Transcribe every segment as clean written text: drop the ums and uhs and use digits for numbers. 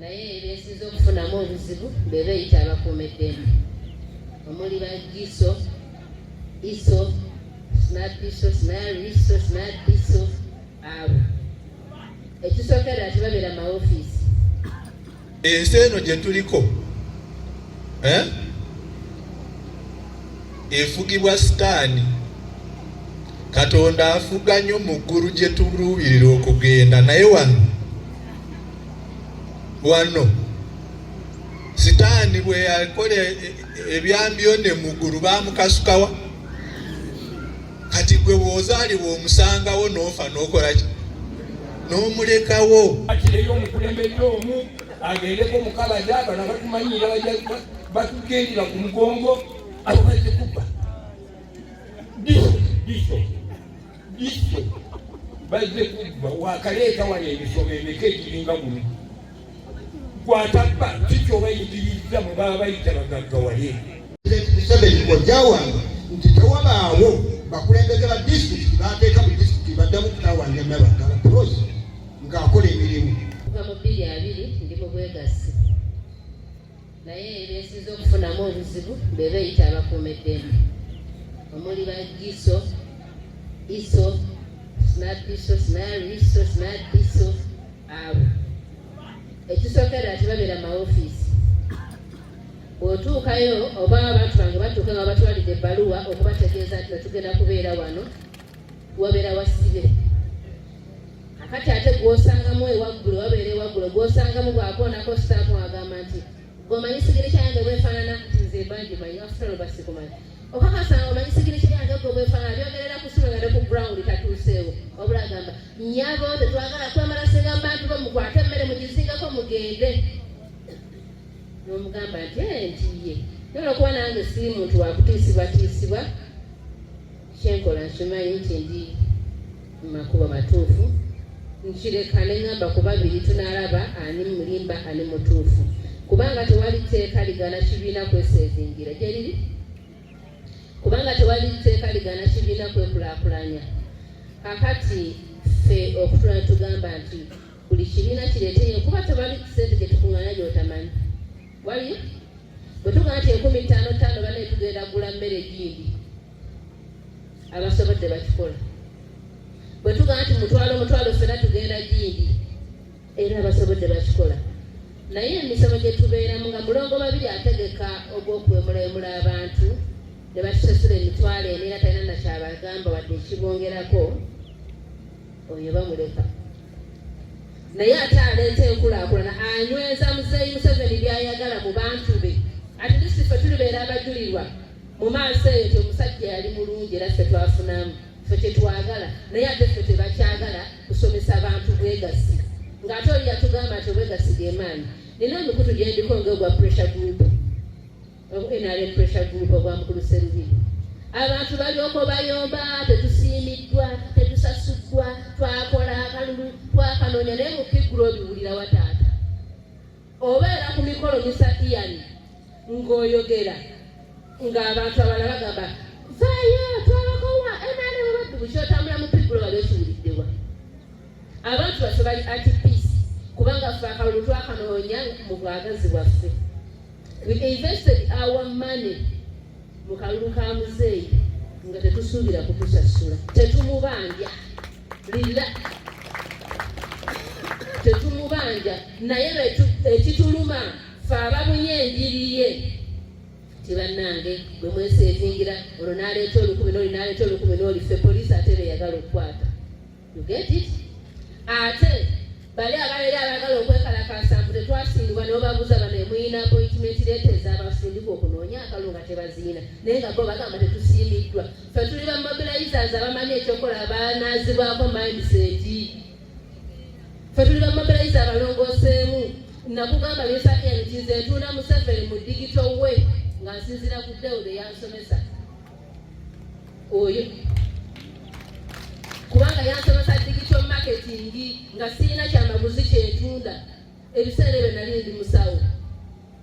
naye ebyesiza okufunamu obuzibu be beeyita abakuumeddembe omuli bagiso iso snadiso snariso snadiso abo ekisookera ati babeera maofiisi. Ensi eno gye tuliko efugibwa sitaani. Katonda afuga nnyo mu ggulu gye tuluubirira okugenda, naye wano sitaani bwe yakola ebyambyone mu ggulu baamukasukawa. Kati gwe bw'ozaalibwa omusangawo n'ofa n'okola ki? N'omulekawo. Akireyo omukulembeze omu agendeko mukabada bano batumanyira batugendera ku mugongo abo bazze kubba diso bazze kubba wakaleeta wano emisomo emeka egiringa guno gwatabba kikyobayitiriza mu baba bayita bagaggawale. Museveni bw'ojawanga nti tewabaawo bakulembeze ba disitulikiti bateeka mu disitulikiti baddamu kutawanya nabagala prosi ng'akola emirimu. Kuva mu 2020 ndi mu bwegassi naye ebyesiza okufunamu obuzibu be beeyita abakuumeddembe omuli bagiso iso snadiso snariso snadiso abo ekisookera ati babeera maofiisi. Bw'otuukayo oba abantu bange batuuka nga batwalidde ebbaluwa okubategeeza nti netugenda kubeera wano wabeera wasibe. Akati ate gw'osangamu ewaggulu wabeera ewaggulu gw'osangamu bw'akoonako sitaafu agamba nti gwomanyi sigiri kyange bwefaanana nti nze bangimanyi afutalo basikumanyi okakasanga omanyi sigiri kyange gwe bwefaanana byogerera ku simu nga ne ku ground tatuuseewo wabula agamba nnyabo tetwagala kwemala singa bantu bo mukwate emmere mugizingako mugende. N'omugamba nti ntiye naye olwokuba nange siri muntu wakutiisibwatiisibwa kyenkola nkimanyi nti ndi mu makubo matuufu nkireka ne ŋŋamba ku babiri tunaalaba ani mulimba ani mutuufu kubanga tewali tteeka ligana kibiina kweseezingira gye liri kubanga tewali tteeka ligana kibiina kwekulaakulanya. Kakati ffe okutula tugamba nti buli kibiina kireeteyo kuba tewali ssente gye tukuŋŋaanya gy'otamanyi waliyo bwe tugamba nti 15,500 bane tugenda kugula mmere gindi abasobodde bakikola. Bwe tugamba nti mutwalo ffena tugenda gindi era abasobodde bakikola. Naye emisomo gye tubeeramu nga mulongo babiri ategeka ogw'okuwemulayemula abantu ne batusasula emitwalo eno era talina nakyabagamba wadde ekibongerako oyo bamuleka. Naye ate aleeta enkulaakulana anyweza Muzeeyi Museveni by'ayagala mu bantu be. Ati lisi ffe tulibeera abajulirwa mu maaso eyo nti omusajja yali mulungi era ffe twafunamu ffe kyetwagala naye ate ffe tebakyagala kusomesa bantu bwegassi ng'ate oli yatugamba nti obwegassi gy'emaanyi. Nina emikutu gye ndiko ng'ogwa pressure group NRM pressure group ogwa mukulu Sserubiri. Abantu balyoka bayomba tetusiimiddwa tetusasuddwa twakola akalulu twakanoonya naye mu figuro obiwulira wataata obeera ku mikolo misa iyani ng'oyogera ng'abantu abalala bagamba vaayo twabakowa NRM baddu bukyotambula mu figuro bali okiwuliddewa. Abantu baffe bali artifice kubanga ffe akalulu twakanoonya mu bwagazi bwaffe. We invested our money mu kalulu ka Muzeeyi nga tetusuubira kutusasula tetumubanja lila tetumubanja naye ekituluma ffe ababunye enjiri ye ti bannange bwe mweseezingira olwo n'aleeta 10,000 n'oli n'aleeta 10,000 n'oli ffe poliisi ate beyagala okukwata. You get it? Ate bali ababeera abagala okwekalakaasa mbu tetwasindibwa ne babuuza bano emuyina appointment letters abasindikwa okunoonya akalulu nga tebaziina naye nga bo bagamba tetusiimiddwa. Ffe tuli ba mobilizers abamanyi ekyokola banaazibwako mindset. Ffe tuli ba mobilizers abalongooseemu nakugamba byesaiya nti nze ntunda Museveni mu digital way nga nsinzira ku Dawudi yansomesa oyo kubanga yansomesa digital marketing nga sirina kyamaguzi kyentunda ebiseera ebyo nali ndi musawo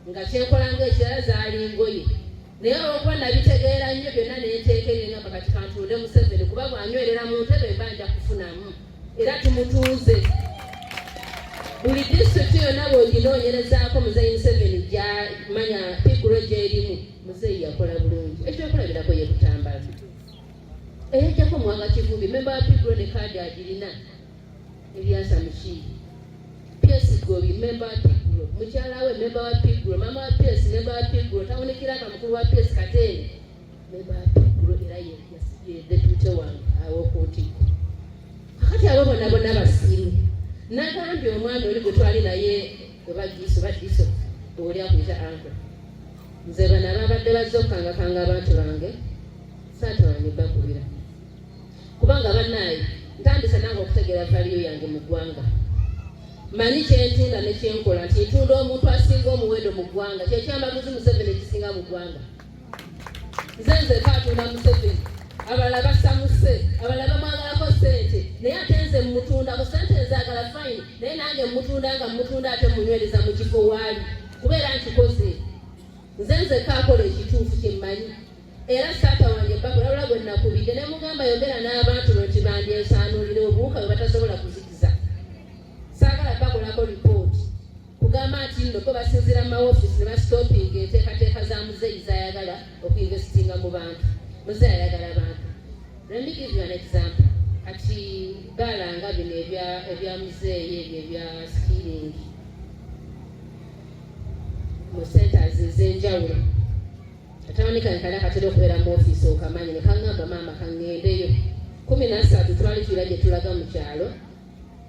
nga kyenkola ng'ekirala zaali ngoye naye olwokuba nabitegeera nnyo byonna nenteeka ebyengamba kati kantunde Museveni kuba bw'anywerera mu ntebe mba nja kufunamu era tumutuuze buli disitulikiti yonna bw'oginoonyerezaako muzeeyi 7 gyamanya Pigulo gy'erimu muzeeyi yakola bulungi. Ekyokulabirako ye Butambala eyajjako Muwanga Kivumbi memba wa Pigulo ne kaadi agirina Ebyasa Mukiibi, PS Gobi memba wa Pigulo, mukyala we memba wa Pigulo, mama wa PS memba wa Pigulo, Tawunikiraka mukulu wa PS Kateere memba wa Pigulo era ye deputy wange aw'okuntiko. Kakati abo bonna basiimu. Nagambye omwana oli gwe twali naye badiso oli akuyita anko, nze bano ababadde bazze okukangakanga abantu bange saatawanye bakubira, kubanga bannaayi ntandise nange okutegeera valiyo yange mu ggwanga. Manyi kyentunda ne kyenkola nti ntunda omuntu asinga omuwendo mu ggwanga, kyekyamaguzi Museveni ekisinga mu ggwanga. Nze kaatunda Museveni, abalala basamuse, abalala bamwagalako ssente, naye ate nze mutunda ku ssente nzaagala fayini, naye nange mutunda nga mutunda ate munywereza mu kifo waali kubeera nkikoze. Nze kaakola ekituufu kyemmanyi era saata wange Bakula wabula gwe nakubidde ne mugamba yogera n'abantu nti bandyesaanulire obuwuka bwe batasobola kuzikiza. Saagala bakolako lipooti kugamba nti nno bo basinziira mu mawofiisi ne basitopinga enteekateeka za muzeeyi zayagala okuinvestinga mu bantu. Muzeeyi ayagala bantu. Let me give you an example. Kati balanga bino ebya muzeeyi ebyo ebya skilling mu centers ez'enjawulo. Atawanika nkala katera okubeera mu ofiisi okamanyi ne kaŋŋamba maama kaŋŋendeyo 13 twali tuira gye tulaga mu kyalo.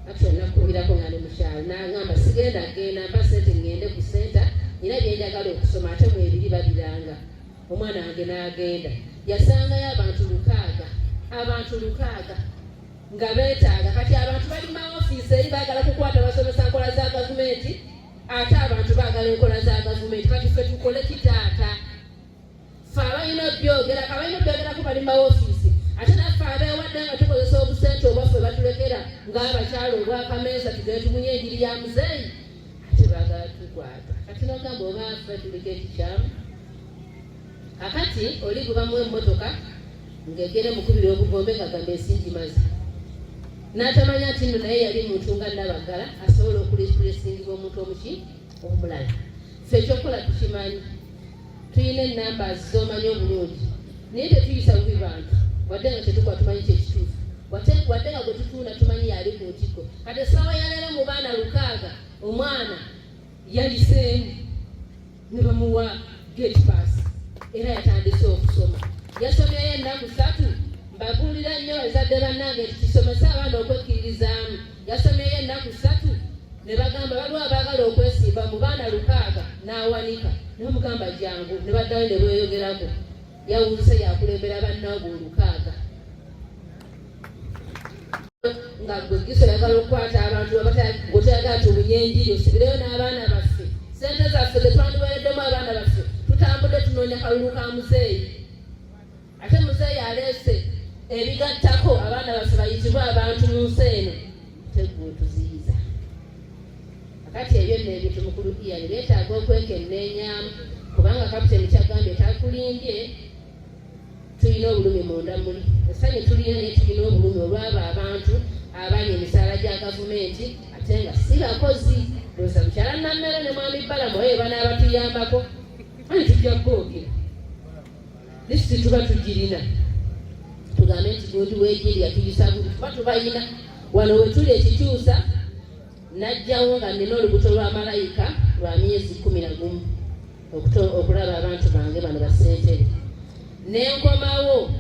Actually nakubirako nga ne mu kyalo n'agamba sigenda genda mpa ssente ŋŋende ku senta nina bye njagala okusoma ate mu ebiri babiranga. Omwana wange n'agenda yasangayo abantu 6 nga beetaaga. Kati abantu bali mu ofiisi eri baagala kukwata basomesa nkola za gavumenti ate abantu baagala enkola za gavumenti. Kati ffe tukole kitaata ffe abalina obyogerako bali mu ofiisi ate naffe abeewadde nga tukozesa obusente obwaffe batulekera ng'abakyala olw'akameeza tugende tumunye enjiri ya muzeeyi ate baagala tukwata. Kati nogamba oba ffe tuliko ekikyamu. Kakati oli gubamu emmotoka ng'egenda mukubira obugombe ng'agamba esingimaze n'atamanya nti nno naye yali muntu nga Nabagala asobola okuleesingibwa omuntu omulala. Ffe ekyokukola tukimanyi, tuyina enamba z'omanyi obulungi naye tetuyisa bubi bantu wadde nga tetukuba tumanyi kyekituufu wadde nga gwe tutuuna tumanyi yali ku ntiko. Kati essaawa yaleero mu baana 6 omwana yaliseemu ne bamuwa gate pass era yatandise okusoma. Yasomyeyo ennaku 3. Mbabuulira nnyo ezadde bannange nti kisomese abaana okwekkiririzaamu. Yasomyeyo ennaku 3 ne bagamba waliwo abaagala okwesimba mu baana 6 n'awanika n'omugamba jangu ne baddayo ne beeyogerako. Yawuuse yakulembera bannaabwe 6 nga gwe Giso yagala okukwata abantu gwetoyagala tubunye enjiri osibireyo n'abaana baffe. Ssente zaffe tetwandiweereddemu abaana baffe tutambudde tunoonya kalulu ka muzeeyi. Ate muzeeyi aleese ebigattako abaana baffe bayitibwe abantu mu nsi eno tegwe tuziyiza. Kakati ebyo nno ebintu mukulu Ian beetaaga okwekenneenyaamu kubanga kapiteni kyagambye takulimbye tulina obulumi munda muli. Essanyu tulina naye tulina obulumi olwabo abantu abanya emisaala gya gavumenti ate nga si bakozi. Looza mukyala Nammere ne mwami Balamu oyo banaabatuyambako ani tujja kuboogera lisiti tuba tugirina tugambe nti godi weegiri yatuyisa buli tuba tubayina wano we tuli ekikyusa najjawo nga nina olubuto lwa malayika lwa myezi 11 okulaba abantu bange bano basentere nenkomawo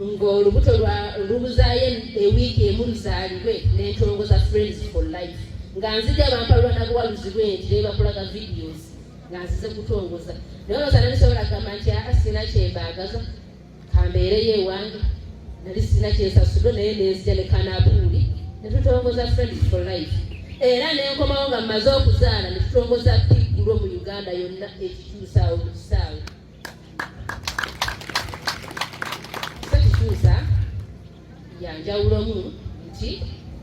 ng'olubuto lubuzaayo ewiiki emu luzaalibwe nentongoza Friends for Life nga nzija bampa lwanabuwaluzibwe nti nebakulaga videos nga nzize kutongoza naye olwoza nanisobola kugamba nti sina kyembaagaza kambeereyo ewange nali sina kyensasudde naye nenzija ne Kanabuuli ne tutongoza Friends for Life era nenkomawo nga mmaze okuzaala ne tutongoza Pigulo mu Uganda yonna ekikyusaawo mu kisaawe. Sekikyusa yanjawulomu nti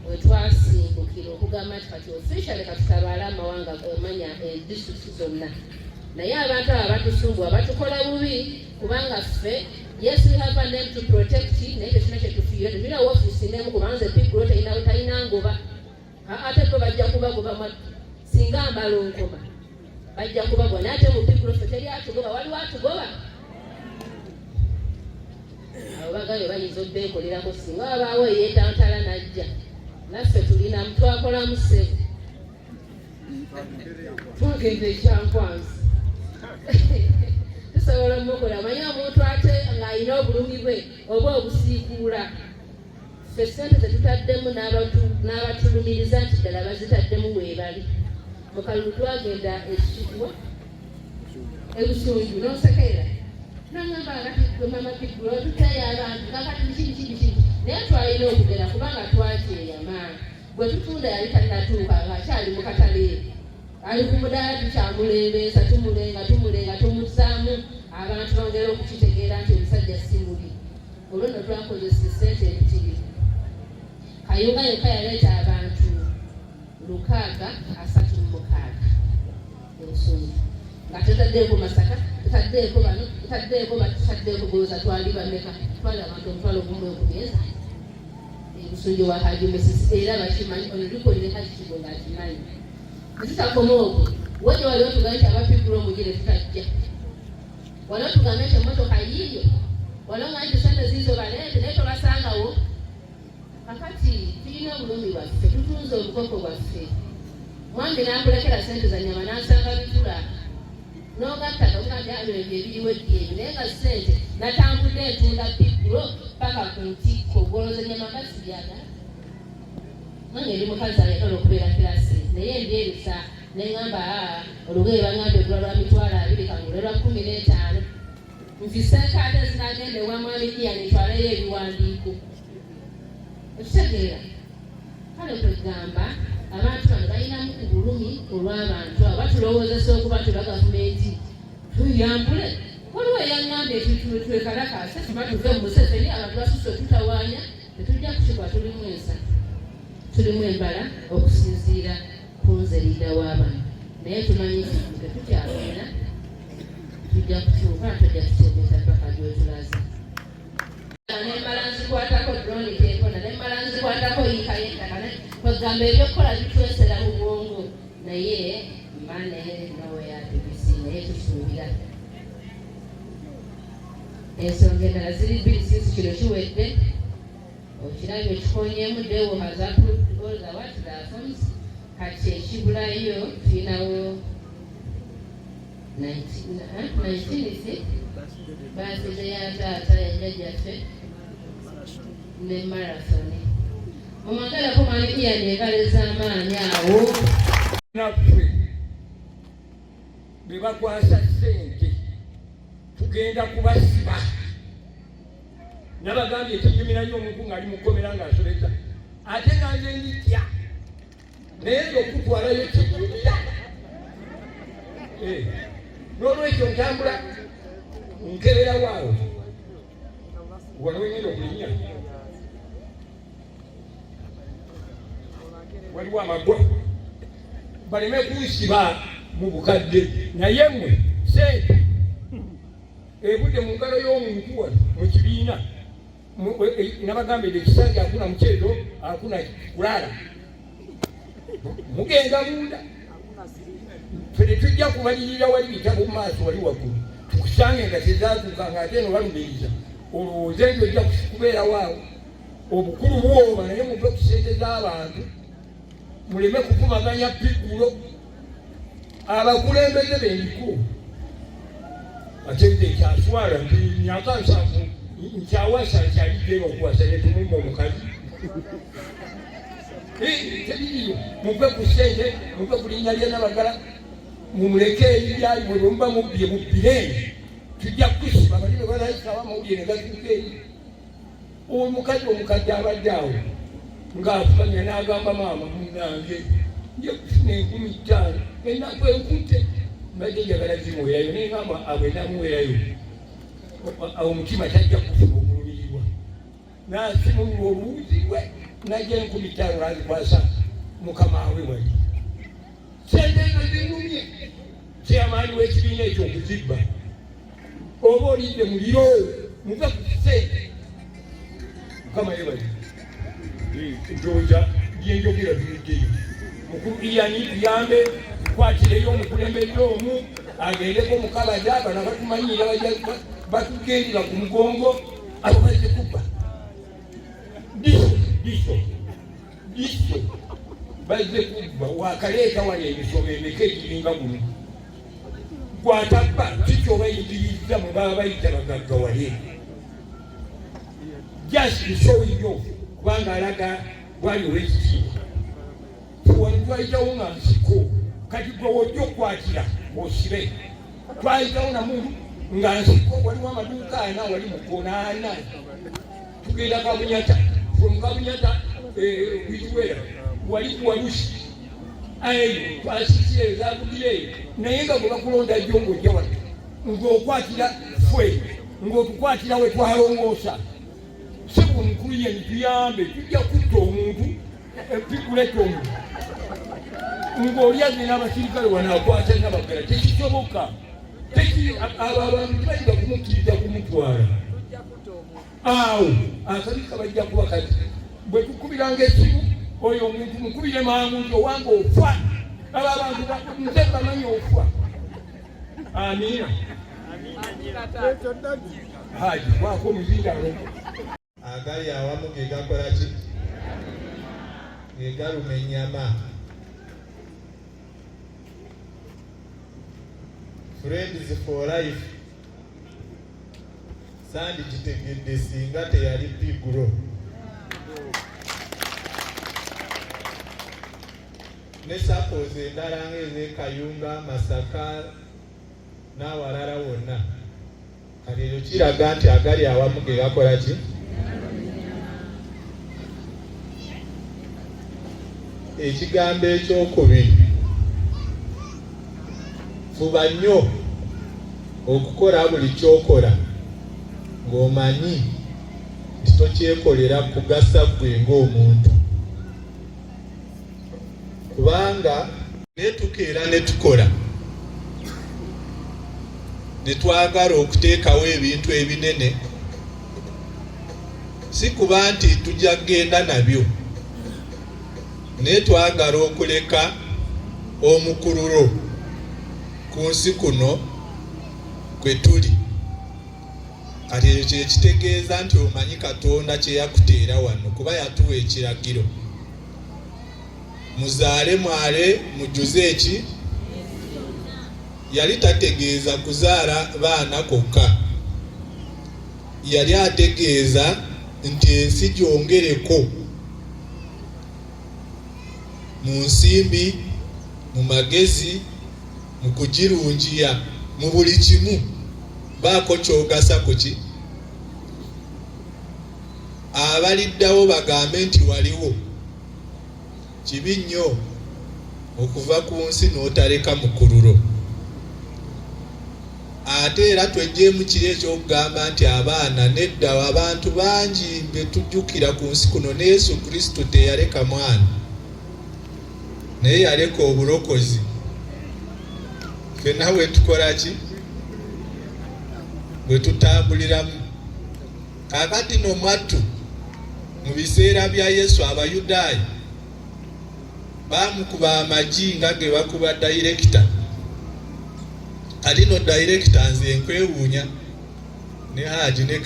wetwasimbukira okugamba nti kati officially katutabaala amawanga omanya district zonna naye abantu abo batusumbwa batukola bubi kubanga ffe yes we have a name to protect naye tekina kyetufiira tetulina ofiisi nemu kubanga nze Pigulo talina ngoba ate bajja kubagoba singa ambala nkoma bajja kubagoba naye ate mu pikulo ffe teri atugoba waliwo atugoba abo bagabe bayinza obbeekolerako singa wabaawo eyeetantala najja naffe tulina mutwakolamu ssebo twagenda ekyankwanzi tusobola omukola amanye omuntu ate ng'alina obulumi bwe oba obusiikuula ffe ssente zetutaddemu n'abatulumiriza nti ddala bazitaddemu weebali mu kalulu twagenda ekikubwa ebusunju n'osekeera nangamba nga mama pikulo tutayo abantu kakati kiki naye twalina okugera kubanga twakyeyamaa bwe tutunda yali tannatuuka ng'akyali mu katale ali ku mudaala tukyamulembeesa tumulenga tumuzaamu abantu bongera okukitegeera nti omusajja si mubi olwo nno twakozesa ssente ebitirivu kayunga yokka yaleeta abantu 636 ensungu nga tutaddeeko Masaka tutaddeeko bano tutaddeeko goza twali bameka twali abantu omutwalo gumu okubyeza ebusunju wa Haji Moses era bakimanyi olulikolire Haji Kigo ng'akimanyi tutakoma okwo wali waliwo tugambe nti abapikulo omugire tutajja waliwo tugambe nti emmotoka yiiyo waliwo nga nti sente ziizo baleete naye tobasangawo kakati tulina obulumi bwaffe tutunze obukoko bwaffe mwambi n'akulekera sente za nyama n'asanga bitula n'ogattaka omukajaabiro ebyo ebiriwo eddyebyo naye nga sente natambudde entunda pikulo paka ku ntikko gwoloza nyama ngasiryagala nange ndi mukazi ayagala okubeera kirasi naye mbyerusa neŋŋamba olugoye baŋŋamba egula lwa $20 kangule lwa 15 nfiseeko ate zinagenda ewa mwami Ian ntwaleyo ebiwandiiko ekitegeera kale kwegamba abantu bano balinamu ku bulumi olw'abantu abo batulowoozesa okuba tuba gavumenti tuyambule waliwo eyaŋŋamba ekintu twekalakaase tuba tuve mu Museveni abantu basusse otutawaanya tetujja kukikwa tulimu ensa tulimu embala okusinziira ku nze liida w'abantu naye tumanyi nti tetukyagenda tujja kukyuka tujja kukyegeza paka gyotulaze nembala nzikwatako droni tekona nembala nzikwatako yiika yettaka kwegamba ebyokukola bitwesera mu bwongo naye mane noweyatubisi naye tusuubira ensonga endala ziri bbiri sinsi kino kiwedde okirabye kikonyeemu dewo hazakuloza watdafons kati ekibulayo tulinawo 19 baasize ya taata yajjajjaffe ne marathoni omwagalako mwani Ian engalo ez'amaanyi awo naffe be bakwasa ssente tugenda kubasiba nabagambye ekijuminayo omuntu ng'ali mukomera ng'asobeza ate nanze nditya naye ng'okutwalayo kijumira n'olwekyo ntambula nkeberawo wano wengenda okulinya waliwo amagwa baleme kunsiba mu bukadde naye mmwe sente ebudde mu ngalo y'omuntu wano mu kibiina nabagambye ekisanja akuna mukyeto akuna kulala mugenda munda fene tujja kubalirira wali bitabo mu maaso wali waggulu tukusange nga tezaatuuka ng'ate eno balumiriza olowooza nti ojja kubeerawo awo obukulu bwoba naye muve ku ssente z'abantu muleme kuvumaganya pikulo abakulembeze b'emikulu ate nze nkyaswala nti myaka 7 nkyawasa nkyaliddeo okuwasa netumumba omukazi tebiriyo muve ku ssente muve ku linnya lya Nabagala mumuleke ebiryayi bwe muba mubbye mubbireni tujja kusiba bali be balayisaba mawulire ne gatuuka eri omukazi omukadde abadde awo ng'afukanya n'agamba maama munange nja kufuna 15,000 ennaku enkutte mbadde njagala zimuwerayo naye ngamba abwe namuwerayo omutima tajja kufuna okulumirirwa nasimulwa oluwuzi lwe najja 15,000 nazikwasa mukama we wali sente ezo zingumye kyamaani w'ekibiina ekyo okuzibba oba olidde muliro muve ku sente mukama ye bali njoja byenjogera biriddeyo okuyani tuyambe kwatireyo omukulembeze omu agendeko mukabaja bano batumanyira batugendera ku mugongo abo bazze kubba diso bazze kubba wakaleeta wano ebisomo emeka egiringa guno kwatabba kikyobayigiriza mwe baba bayita bagaggawale just bisowiyo kubanga alaga waliwo ekitiibwa twayitawo nga nsiko kati gwe wojja okukwatira osibe twayitawo namuntu nga nsiko waliwo amaduuka ana wali mukoona ana tugenda Kabunyata from Kabunyata Wikiwera wali kuwalusi eyo twasikireyo zakubireyo naye nga bwe bakulonda jjo ng'ojja wano ng'okwatira ffe ng'otukwatira we twalongoosa sebo mukulu yenni tuyambe tujja kutta omuntu tukuleta omuntu ng'oli agenda abasirikale wano akwata nabagala tekisoboka abo abantu tebayiga kumukkiriza kumutwala awo akabi kabajja kuba kati bwe tukubiranga esimu oyo omuntu mukubire mangu nti owange ofa abo abantu nze bamanyi ofa amina haji kwako omuzindalo agali awamu ge gakola ki ge galuma ennyama Friends for Life sandi kitegedde singa teyali piguro ne suppose endala ng'ez'Ekayunga, Masaka n'awalala wonna kati ekyo kiraga nti agali awamu ge gakola ki ekigambo ekyokubiri fuba nnyo okukola buli kyokola ng'omanyi nti tokyekolera kugasa ggwe ng'omuntu kubanga netukeera ne tukola ne twagala okuteekawo ebintu ebinene si kuba nti tujja kgenda nabyo naye twagala okuleka omukululo ku nsi kuno kwe tuli kati ekyo kyekitegeeza nti omanyi Katonda kye yakuteera wano kuba yatuwa ekiragiro muzaale mwale mujjuze eki yali tategeeza kuzaala baana kokka yali ategeeza nti ensi gyongereko mu nsimbi mu magezi mu kugirungiya mu buli kimu baako kyogasa ku ki abaliddawo bagambe nti waliwo kibi nnyo okuva ku nsi n'otaleka mukululo ate era twejjeemu kiri ekyokugamba nti abaana nedda abantu bangi betujjukira ku nsi kuno ne Yesu Kristo teyaleka mwana naye yaleka obulokozi fenna bwe tukola ki bwe tutambuliramu kakati nomwattu mu biseera bya Yesu Abayudaaya bamukuba amagi nga ge bakuba dayirekita kati no dayirekita nze nkwewuunya ne Haji ne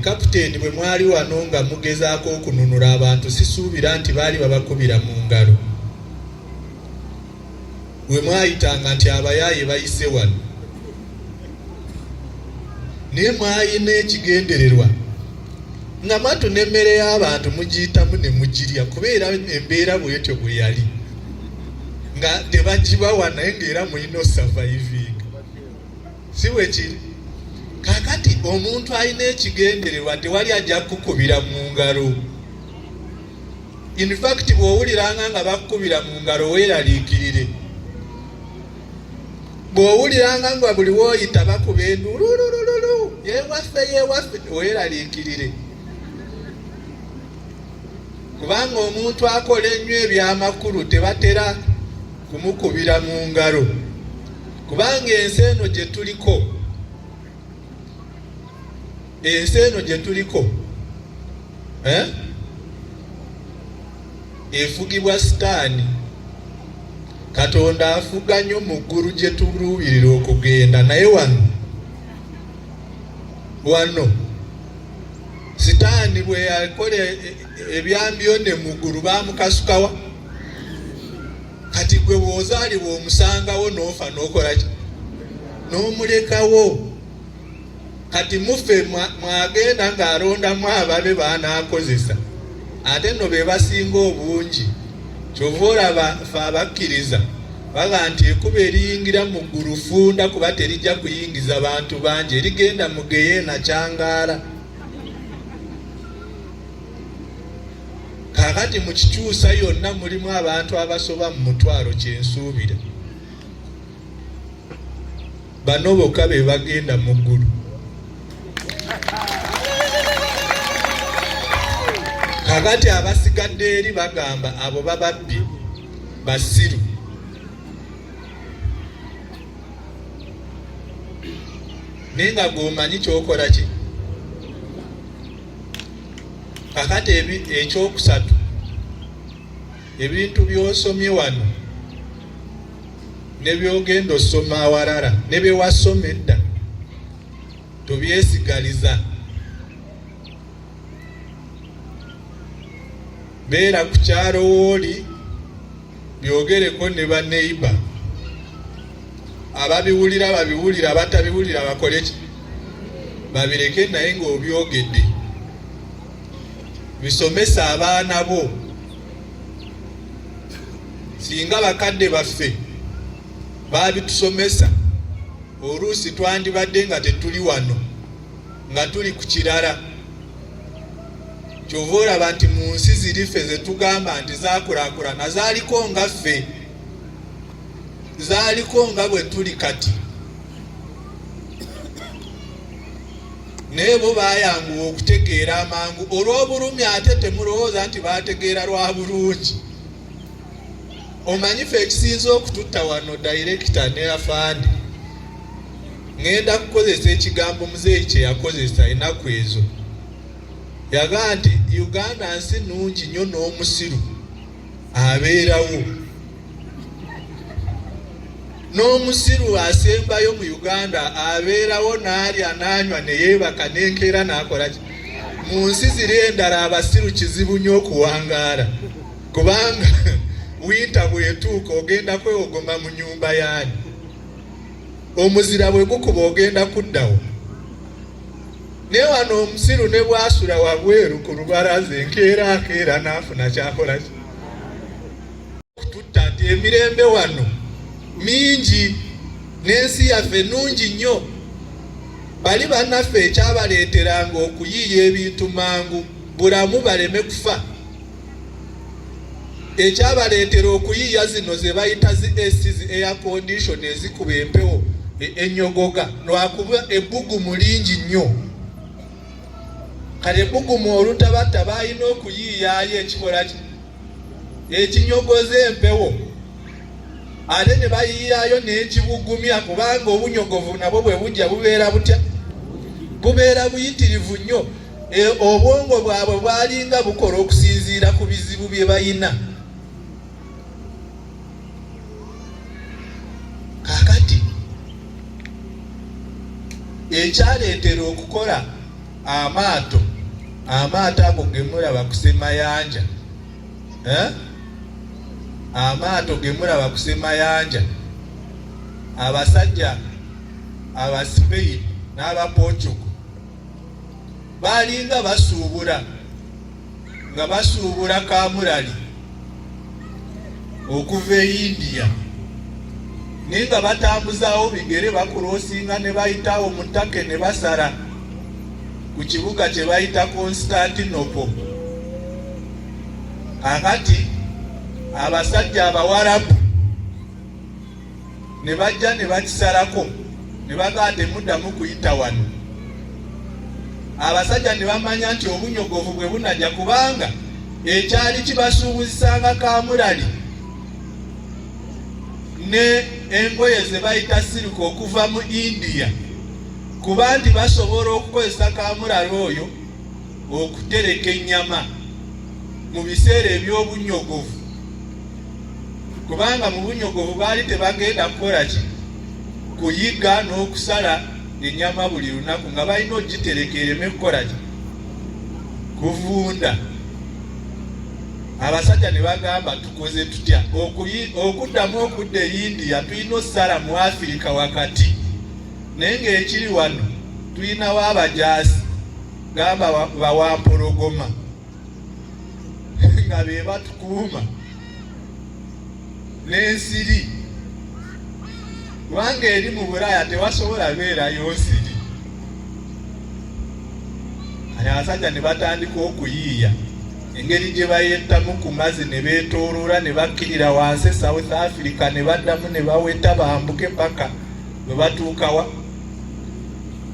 kapiteeni bwe mwali wano nga mugezaako okununula abantu sisuubira nti baali babakubira mu ngalo bwe mwayitanga nti abayaaye bayise wano naye mwayina ekigendererwa nga mwattu n'emmere y'abantu mugiyitamu ne mugirya kubeera embeera bwetyo bwe yali nga tebagibawa naye ng'era mulina surviving si bwe kiri kakati omuntu alina ekigendererwa tewali ajja kukubira mu ngalo in fact bw'owuliranga nga bakukubira mu ngalo weeraliikirire bw'owuliranga nga buli wooyita bakuba endululululu yeewaffe weeraliikirire kubanga omuntu akola ennyo ebyamakulu tebatera kumukubira mu ngalo kubanga ensi eno gye tuliko efugibwa sitaani Katonda afuga nnyo mu ggulu gye tuluubirira okugenda, naye wano Sitaani bwe yakola ebyambyone mu ggulu baamukasukawa. Kati gwe bw'ozaalibwa omusangawo n'ofa n'okola ki? N'omulekawo. Kati muffe mwagenda ng'alondamu ababe baanaakozesa, ate nno be basinga obungi. Kyova olaba ffe abakkiriza baga nti ekkubo eriyingira mu ggulu funda, kuba terijja kuyingiza bantu bangi, erigenda mu Geyeena kyangaala. Kaakati mu kikyusa yonna mulimu abantu abasoba mu 1,000 kyensuubira. Bano bokka be bagenda mu ggulu. Kaakati abasigadde eri bagamba abo bababbi basiru. Naye nga gw'omanyi kyokola ki? Kakati ekyokusatu, ebintu by'osomye wano ne by'ogenda osoma awalala ne bye wasoma edda tobyesigaliza. Beera ku kyalo wooli byogereko ne baneiba. Ababiwulira babiwulira, abatabiwulira bakole ki? Babireke naye ng'obyogedde. Bisomesa abaana bo. Singa bakadde baffe babitusomesa, oluusi twandibadde nga tetuli wano, nga tuli ku kirala. Kyova olaba nti mu nsi ziri ffe ze tugamba nti zaakulaakulana zaaliko nga ffe, zaaliko nga bwe tuli kati. Naye bo baayanguwa okutegeera amangu. Olw'obulumi ate temulowooza nti baategeera lwa bulungi. Omanyi ffe ekisinza okututta wano dayirekita ne afande. Ngenda kukozesa ekigambo muzeeyi kye yakozesa ennaku ezo. Yagaa nti Uganda nsi nnungi nnyo n'omusiru abeerawo. N'omusiru asembayo mu Uganda abeerawo n'alya n'anywa ne yeebaka n'enkeera n'akola ki? Mu nsi ziri endala abasiru kizibu nnyo okuwangaala, kubanga winta bw'etuuka ogenda kwewogoma mu nnyumba yaani. Omuzira bwe gukuba ogenda kuddawo. Naye wano omusiru ne bw'asula wabweru ku lubalaza enkeera akeera n'afuna kyakola ki? Kututta nti emirembe wano mingi, n'ensi yaffe nnungi nnyo. Bali bannaffe ekyabaleeteranga okuyiiya ebintu mangu bulamu baleme kufa. Ekyabaleetera okuyiiya zino ze bayita zi AC, air condition ezikuba empewo ennyogoga, lwakuba ebbugumu lingi nnyo. Kale ebbugumu olutabata balina okuyiiyaayo ekikola ki? Ekinyogoza empewo. Ate ne bayiiyaayo n'ekibugumya, kubanga obunyogovu nabwo bwe bujja bubeera butya? Bubeera buyitirivu nnyo. Obwongo bwabwe bwalinga bukola okusinziira ku bizibu bye bayina. Kaakati ekyaleetera okukola amaato ago ge mulaba ku Semayanja, amaato ge mulaba ku Semayanja, abasajja aba Spain n'Abaportugal balinga basuubula, nga basuubula kamulali okuva e India, naye nga batambuzaawo bigere bakulosinga ne bayitawo mu ttaka ne basala ku kibuga kye bayita Constantinople. Kakati abasajja Abawarabu ne bajja ne bakisalako ne bagaa temuddamu kuyita wano. Abasajja ne bamanya nti obunyogovu bwe bunajja, kubanga ekyali kibasuubuzisanga kamulali ne engoye ze bayita silika okuva mu India, kuba nti basobola okukozesa kamulali oyo okutereka ennyama mu biseera eby'obunyogovu. kubanga mu bunyogovu baali tebagenda kukola ki kuyiga n'okusala ennyama buli lunaku nga balina ogitereka ereme kukola ki kuvunda. Abasajja ne bagamba tukoze tutya okuddamu okudda e India tulina osala mu Afirika wakati, naye ng'ekiri wano tulinawo abajaasi gamba bawampologoma nga be batukuuma n'ensiri, kubanga eri mu Bulaaya tewasobola beerayo nsiri. Abasajja ne batandika okuyiiya engeri gye bayettamu ku mazzi ne beetooloola ne bakkirira wansi South Africa ne baddamu ne baweta bambuke paka bwe batuukawa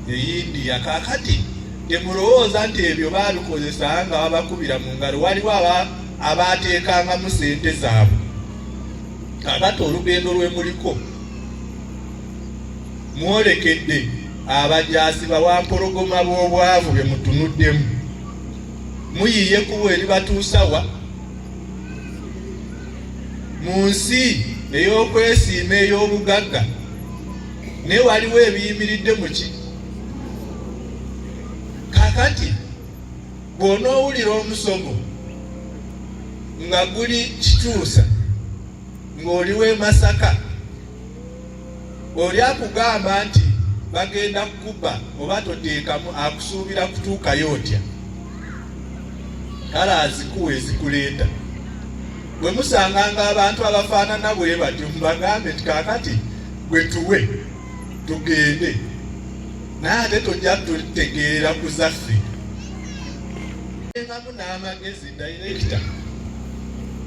e India. Kaakati temulowooza nti ebyo baabikozesa nga babakubira mu ngalo, waliwo abaateekangamu sente zaabwe. Kaakati olugendo lwe muliko mwolekedde abajaasi bawampologoma b'obwavu bye mutunuddemu, muyiye kubo eri batuusawa mu nsi ey'okwesiima ey'obugagga, naye waliwo ebiyimiridde mu ki. Kaakati bw'onoowulira omusomo nga guli Kituusa ng'oliwo e Masaka, oli akugamba nti bagenda kukuba oba toteekamu, akusuubira kutuukayo otya? Kale azikuwa ezikuleeta. Bwe musanganga abantu abafaanana bwe batyo mubagambe nti kaakati gwe tuwe tugende, naye ate tojja tutegeerera ku zaffe. Engamu n'amagezi dayirekita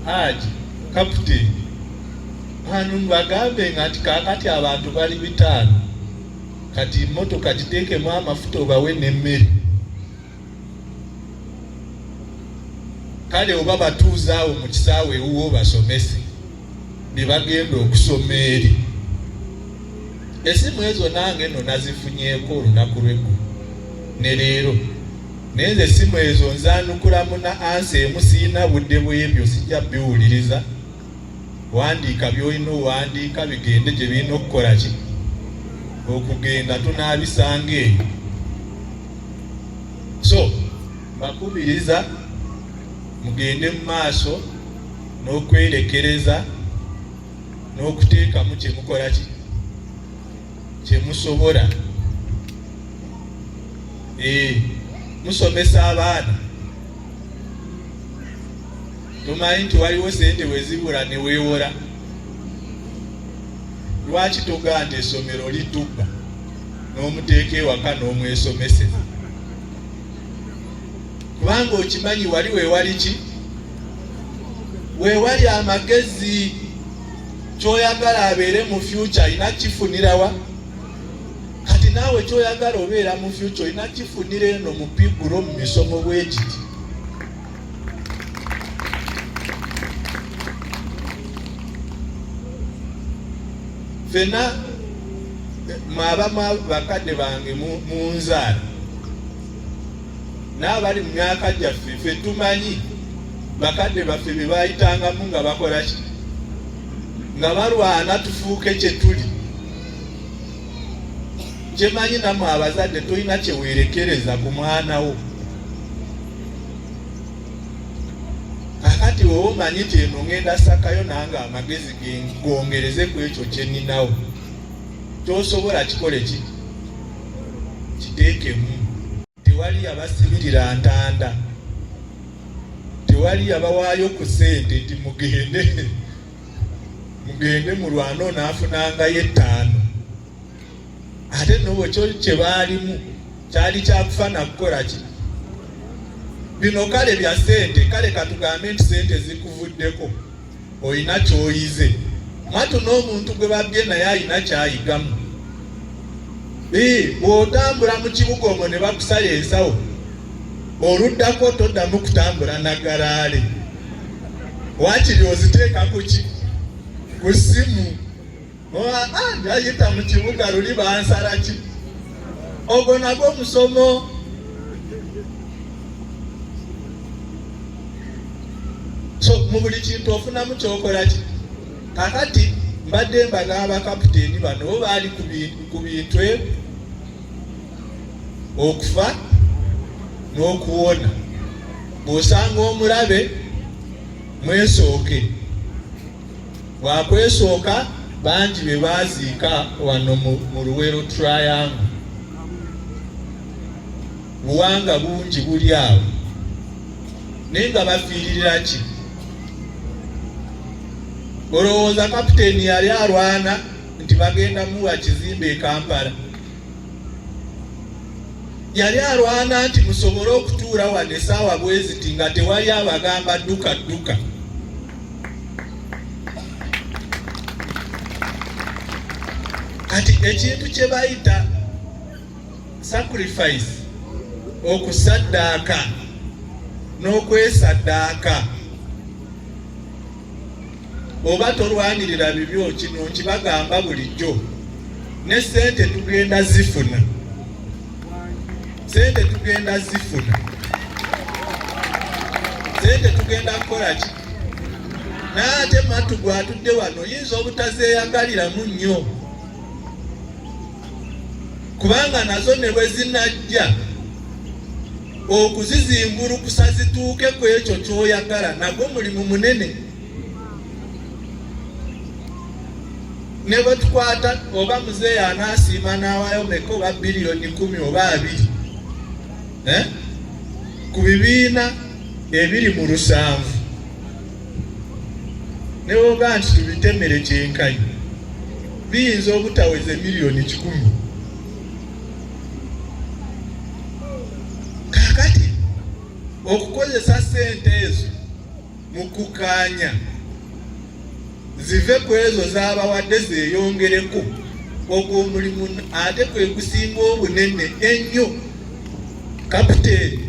Haji kapiteeni hano mubagambe nga nti kaakati abantu bali 5, kati emmotoka giteekemu amafuta obawe n'emmere. Kale oba batuuzaawo mu kisaawe ewuwo basomese ne bagenda okusoma eri. Esimu ezo nange nno nazifunyeeko olunaku lw'eggulu ne leero, naye nze essimu ezo nzaanukulamu na ansa emu, siina budde bw'ebyo, sijja biwuliriza. Wandiika by'olina owandiika bigende gye birina okukola ki, okugenda tunaabisanga eyo. So bakubiriza mugende mu maaso n'okwerekereza n'okuteekamu kye mukola ki, kye musobola. Musomesa abaana, tumanyi nti waliwo sente wezibula ne weewola. Lwaki togaa nti essomero litubba n'omuteeka ewaka n'omwesomeseza? Kubanga okimanyi wali weewali ki, weewali amagezi. Kyoyagala abeere mu future alina kifunirawa? Kati naawe kyoyagala obeera mu future olina kifunira eno mu pigulo mu misomo bw'ekiti. Fena mwabamu bakadde bange mu nzaala n'abali mu myaka gyaffe, ffe tumanyi bakadde baffe be baayitangamu nga bakola ki, nga balwana tufuuke kye tuli. Kyemanyi nammwe abazadde tolina kye weerekereza ku mwana wo. Kakati wowe omanyi nti eno ngenda sakayo nange amagezi gongereze ku ekyo kye nninawo, kyosobola kikole ki, kiteekemu. Tewali abasibirira ntanda, tewali abawaayo ku ssente nti mugende mulwana onaafunangayo 5. Ate n'obwo kye baalimu kyali kyakufana kukola ki. Bino kale bya ssente, kale katugambe nti ssente zikuvuddeko, olina ky'oyize. Mwatu n'omuntu gwe babye naye alina ky'ayigamu. Bw'otambula mu kibuga omwo ne bakusala ensawo, oluddako toddamu kutambula na galaale. Waakiri oziteeka ku ki, ku ssimu. Njayita mu kibuga luli bansala ki. Ogwo nagwo musomo. So mu buli kintu ofunamu kyokola ki. kakati mbadde mbagamba kapiteeni bano bo baali ku bintu okufa n'okuwona. Bw'osanga omulabe mwesooke, bwakwesooka bangi be baaziika wano mu Luwero Triangle. Buwanga bungi buli awo naye nga bafiirira ki? Olowooza kapiteeni yali alwana nti bagenda muwa kizimbe e Kampala? Yali alwana nti musobole okutuula wano essaawa bwe ziti nga tewali abagamba dduka dduka. Kati ekintu kye bayita sacrifice, okusaddaaka n'okwesaddaaka, oba tolwanirira bibyo kino nkibagamba bulijjo, ne ssente tugenda zifuna. Sente tugenda zifuna. Sente tugenda kukola ki? N'ate Matu gwatudde wano yinza obutazeeyagaliramu nnyo, kubanga nazo ne bwe zinajja okuzizimbulukusa zituuke ku ekyo ky'oyagala nagwo mulimu munene. Ne bwe tukwata oba muzeeyi anaasiima n'awayo meka oba biliyoni 10 oba 2 ku bibiina ebiri mu 7, ne bwoga nti tubitemere kyenkanyi biyinza obutaweza miliyoni 10. Kakati okukozesa ssente ezo mu kukaanya zive ku ezo z'abawadde zeeyongereko, ogwo omulimu ate kwe kusinga obunene ennyo. Kapiteeni,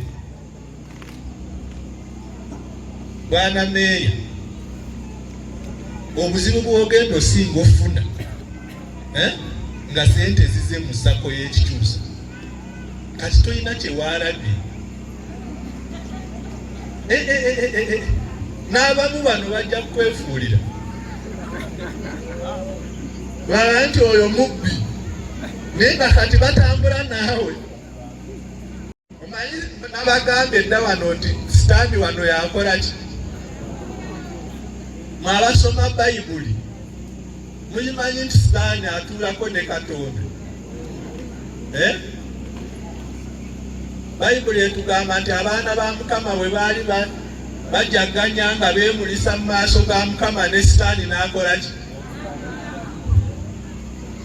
bwana meeya, obuzibu bw'ogenda osinga ofuna nga sente zize mu ssako y'ekikyusa. Kati tolina kyewaalabye. N'abamu bano bajja kukwefuulira bala nti oyo mubbi, naye nga kati batambula naawe. Omanyi nabagambye edda wano nti sitaani wano yakola ki? Mwabasoma Bayibuli mukimanyi nti sitaani atuulako ne Katonda. Bayibuli etugamba nti abaana ba Mukama bwe baali bajaganya nga beemulisa mu maaso ga Mukama, ne sitaani n'akola ki?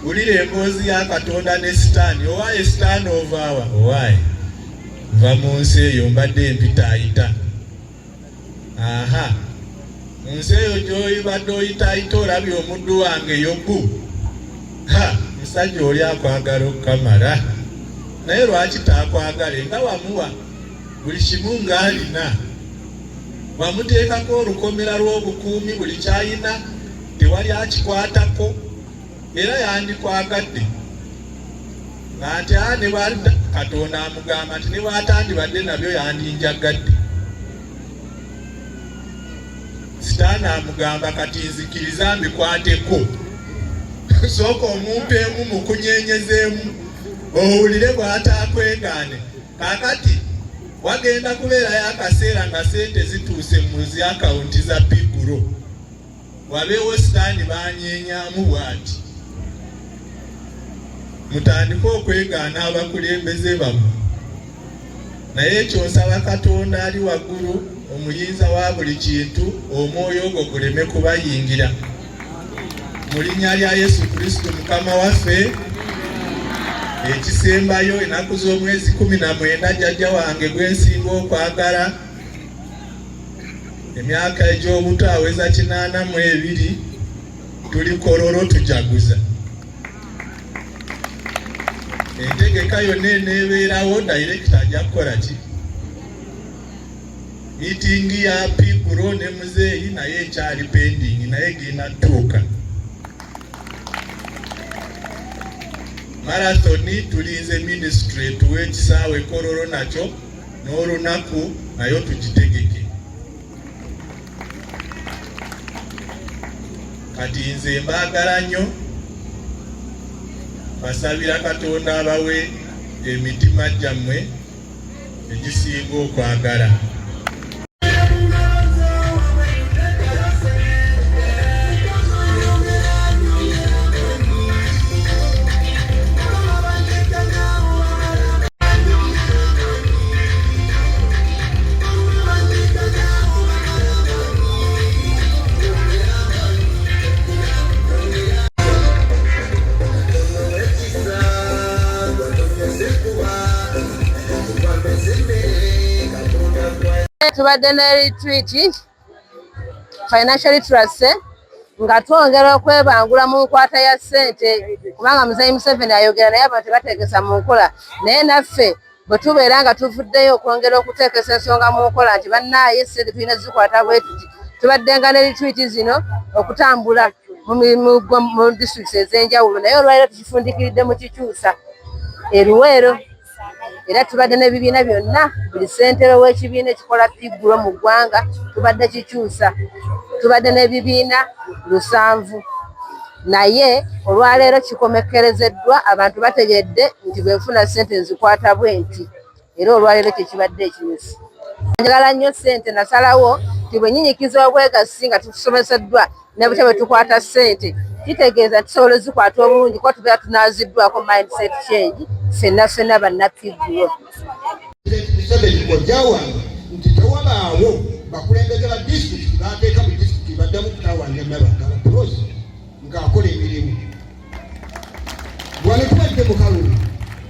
Wulira emboozi ya Katonda ne sitaani. Owaaye sitaani ovaawa? Owaaye nva mu nsi eyo mbadde mpitaayita. Aha, mu nsi eyo gy'oyibadde oyitaayita olabye omuddu wange Yobu. Musajja oli akwagala okukamala, naye lwaki taakwagale? Nga wamuwa buli kimu ng'alina, wamuteekako olukomera lw'obukuumi, buli kyayina tewali akikwatako, era yandikwagadde. Ate ne Katonda amugamba nti ne bw'atandibadde nabyo yandinjagadde. Sitaani amugamba kati nzikiriza mbikwateko, sooka omumpeemu mukunyeenyezeemu owulire bw'ataakwegaane. Kakati wagenda kubeerayo akaseera nga sente zituuse mu zi akawunti za Piguro, wabeewo sitaani banyeenyaamu bw'ati. Mutandike okwegaana abakulembeze bammwe, naye ekyo nsaba Katonda ali waggulu, omuyinza wa buli kintu, omwoyo ogwo guleme kubayingira. Mu linnya lya Yesu Kristo Mukama waffe. Ekisembayo ennaku z'omwezi 19 jjajja wange gwe nsinga okwagala, emyaka egy'obuto aweza 82, tuli Kololo tujaguza. Entegeka yonna eneebeerawo, dayirekita ajja kukola ki? Miitingi ya Piguro ne muzeeyi naye ekyali pending, naye genda tuuka. Marathoni tulinze ministry tuwe ekisaawe Kololo nakyo n'olunaku nayo tugitegeke. kati nze mbaagala nnyo, basabira Katonda abawe emitima gyammwe egisinga okwagala. Tubadde ne retreat financial literacy nga twongera okwebangula mu nkwata ya ssente, kubanga Muzeeyi Museveni ayogera naye abantu tebateekesa mu nkola, naye naffe bwe tubeera nga tuvuddeyo okwongera okuteekesa ensonga mu nkola nti bannaaye ssente tulina zikwata bwe tuti. Tubaddenga ne retreat zino okutambula mu mirimu mu districts ez'enjawulo, naye olwaleero tukifundikiridde mu Kikyusa e Luweero. Era tubadde n'ebibiina byonna, buli ssentero w'ekibiina ekikola piggulo mu ggwanga tubadde Kikyusa, tubadde n'ebibiina 7, naye olwaleero kikomekkerezeddwa, abantu bategedde nti bwe nfuna ssente nzikwata bwe nti, era olwaleero kye kibadde ekinyusi. Njagala nnyo ssente, nasalawo nti bwe nnyinyikiza obwegassi nga tusomeseddwa ne butya bwe tukwata ssente, kitegeeza nti tusobola zikwata obulungi kuba tubeera tunaaziddwako mindset change ffenna bannapiggulo. Museveni bw'ojjawanga nti tewabaawo bakulembeze ba disitulikiti baateeka mu disitulikiti baddamu kutawanya Nabagala Prosi ng'akola emirimu. Wano tubadde mu kalulu,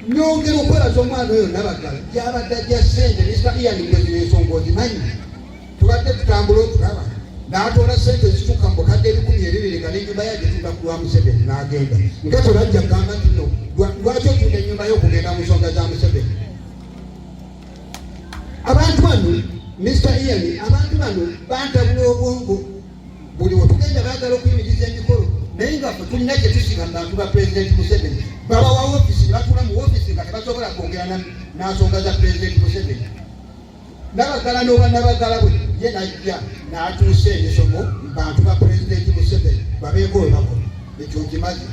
nyongera okweraza omwana oyo Nabagala gy'abadde ajja ssente Mr. Ian ensonga ozimanyi. Tubadde tutambula otulaba n'atoola ssente zituuka mu bukadde 200 nga n'ennyumba yagye tunda ku lwa Museveni n'agenda. Nga tolajja kugamba nti no lwaki otunda ennyumba y'okugenda mu nsonga za Museveni. Abantu bano Mr. Ian, abantu bano bantabula obwongo, buli we tugenda baagala okuyimiriza emikolo, naye nga ffe tulina kye tusiga mu bantu ba Pulezidenti Museveni. Babawa woofiisi, batula mu woofiisi nga tebasobola kwongera n'asonga za Pulezidenti Museveni. Nabagala n'oba Nabagala bwe ye najja n'atuusa emisomo mu bantu ba Pulezidenti Museveni babeeko we bakola, ekyo nkimaze.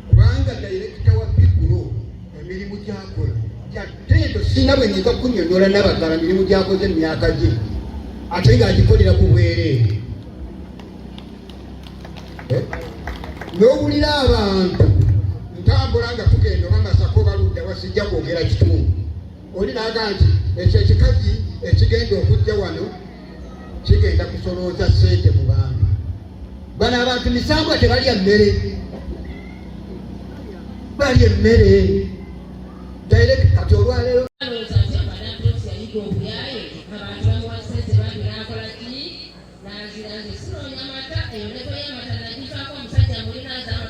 Kubanga dayirekita wa Piggulo emirimu gy'akola gyatendo, sina bwe nyinza kunnyonnyola Nabagala mirimu gy'akoze mu myaka gye ate ng'agikolera ku bwereere. N'owulira abantu ntambula nga tugenda oba Masaka baludda wasijja kwogera kitundu, oli n'agamba nti ekyo ekikazi ekigenda okujja wano kigenda kusolooza ssente mu bantu. Bano abantu misambwa tebalya mmere, balya emmere. Direct kati olwaleero abantu bamuwa ssente bandi n'akola ki n'azira nti sinoonya mata, eyo neto y'amata